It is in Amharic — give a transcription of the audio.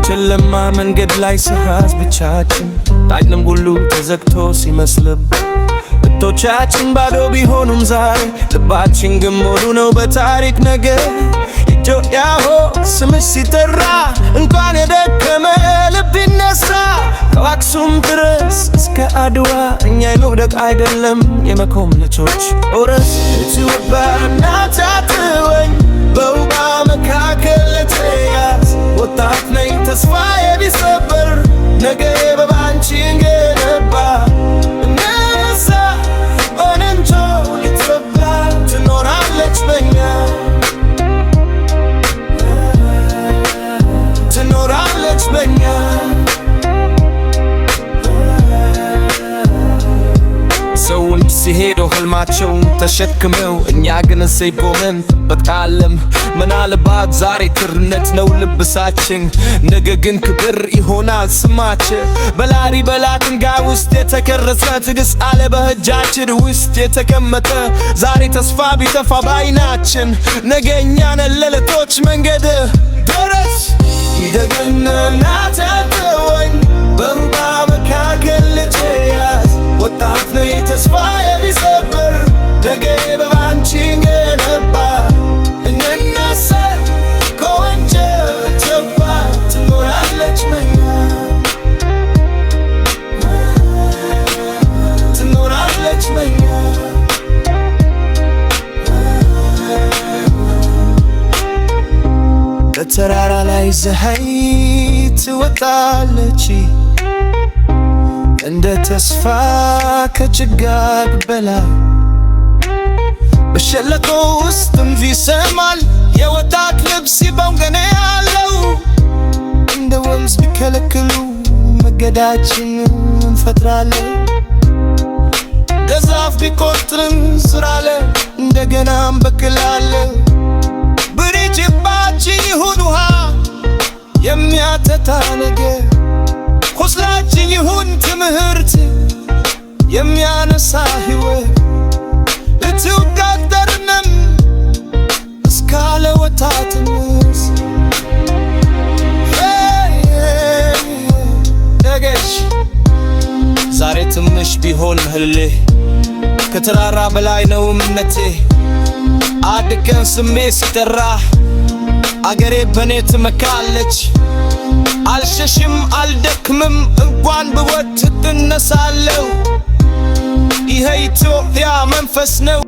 ጨለማ መንገድ ላይ ስሃዝ ብቻችን ዳግም ሁሉ ተዘግቶ ሲመስልብ እቶቻችን ባዶ ቢሆኑም ዛሬ ልባችን ግን ሙሉ ነው በታሪክ ነገር ኢትዮጵያ ሆ ስምሽ ሲጠራ እንኳን የደከመ ልብ ይነሳ ከአክሱም ድረስ እስከ አድዋ እኛ የመውደቅ አይደለም የመቆም ልጆች ኦረስ ኢትዮጵያ እናት አትወኝ በውባ መካከል ለተያዝ ወጣት ነኝ ተስፋ የሚሰበር ነገ በባንቺ እንገነባ እነሳ ኦነንጆ ኢትዮጵያ ትኖራለች በኛ ትኖራለች በኛ ሰዎች ሲሄዱ ህልማቸውን ተሸክመው እኛ ግን እሰይ ቆመን በቃለም ምናልባት ዛሬ ትርነት ነው ልብሳችን ነገ ግን ክብር ይሆናል ስማችን በላሊበላ ድንጋይ ውስጥ የተቀረጸ ትዕግስት አለ በእጃችን ውስጥ የተቀመጠ ዛሬ ተስፋ ቢጠፋ በዓይናችን ነገ እኛ ነን ለልጆች መንገድ ደረስ ይደግምና እናት አትወኝ በሩባ መካከል ልትያዝ ወጣት ነኝ ተስፋ የሚሰበር ነገ በባንቺ እንገነባ እንነሳ ከወንጀል ኢትዮጵያ ትኖራለች በኛ ትኖራለች በኛ በተራራ ላይ ፀሐይ ትወጣለች እንደ ተስፋ ከጭጋግ በላይ በሸለቆ ውስጥም ይሰማል የወጣት ልብስ ይበውገኔ ያለው እንደ ወንዝ ቢከለክሉ መገዳችን እንፈጥራለን ገዛፍ ቢቆርጥንም ስራለን እንደገና እንበቅላለን ብሪጅባችን ይሁን ውሃ የሚያተታ ነገር ቁስላችን ይሁን ትምህርት የሚያነሳ ሕይወት ልትወዳደርንም እስካለ ወጣትነት ነገሽ ዛሬ ትንሽ ቢሆን ህልሌ ከተራራ በላይ ነው እምነቴ አድቀን ስሜት ሲጠራ አገሬ በኔ ትመካለች አልሸሽም አልደክምም እንኳን ብወት ትነሳለሁ ይሄ ኢትዮጵያ መንፈስ ነው